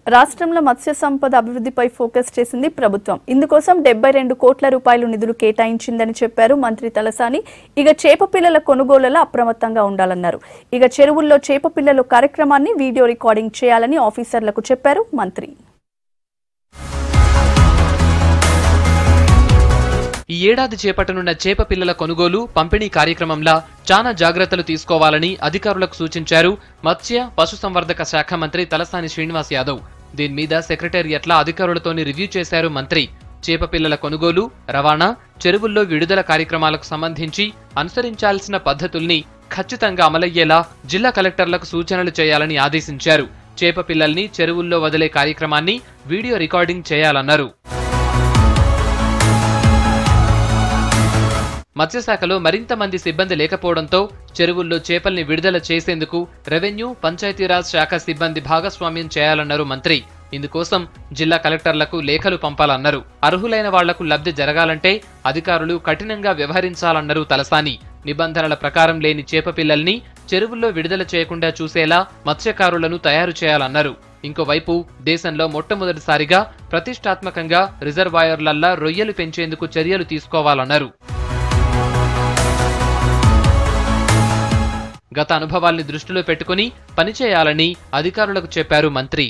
రాష్ట్రంలో మత్స్య సంపద అభివృద్ధిపై ఫోకస్ చేసింది ప్రభుత్వం. ఇందుకోసం 72 కోట్ల రూపాయలు నిధులు కేటాయించిందని చెప్పారు మంత్రి తలసాని. ఇక చేప పిల్లల కొనుగోలులో అప్రమత్తంగా ఉండాలన్నారు. ఇక చెరువుల్లో చేప పిల్లల కార్యక్రమాన్ని వీడియో రికార్డింగ్ చేయాలని ఆఫీసర్లకు చెప్పారు మంత్రి. ఈ ఏడాది చేపట్టనున్న చేప పిల్లల కొనుగోలు పంపిణీ కార్యక్రమంలో చాలా జాగ్రత్తలు తీసుకోవాలని అధికారులకు సూచించారు మత్స్య పశుసంవర్ధక శాఖ మంత్రి తలసాని శ్రీనివాస్ యాదవ్. దీని మీద సెక్రటేరియట్ల అధికారులతోని రివ్యూ చేశారు మంత్రి. చేప పిల్లల కొనుగోలు, రవాణా, చెరువుల్లో విడుదల కార్యక్రమాలకు సంబంధించి అనుసరించాల్సిన పద్ధతుల్ని ఖచ్చితంగా అమలయ్యేలా జిల్లా కలెక్టర్లకు సూచనలు చేయాలని ఆదేశించారు. చేప పిల్లల్ని చెరువుల్లో వదిలే కార్యక్రమాన్ని వీడియో రికార్డింగ్ చేయాలన్నారు. మత్స్యశాఖలో మరింత మంది సిబ్బంది లేకపోవడంతో చెరువుల్లో చేపల్ని విడుదల చేసేందుకు రెవెన్యూ, పంచాయతీరాజ్ శాఖ సిబ్బంది భాగస్వామ్యం చేయాలన్నారు మంత్రి. ఇందుకోసం జిల్లా కలెక్టర్లకు లేఖలు పంపాలన్నారు. అర్హులైన వాళ్లకు లబ్ధి జరగాలంటే అధికారులు కఠినంగా వ్యవహరించాలన్నారు తలసాని. నిబంధనల ప్రకారం లేని చేప పిల్లల్ని చెరువుల్లో విడుదల చేయకుండా చూసేలా మత్స్యకారులను తయారు చేయాలన్నారు. ఇంకోవైపు దేశంలో మొట్టమొదటిసారిగా ప్రతిష్టాత్మకంగా రిజర్వాయర్లల్లా రొయ్యలు పెంచేందుకు చర్యలు తీసుకోవాలన్నారు. గత అనుభవాల్ని దృష్టిలో పెట్టుకుని పనిచేయాలని అధికారులకు చెప్పారు మంత్రి.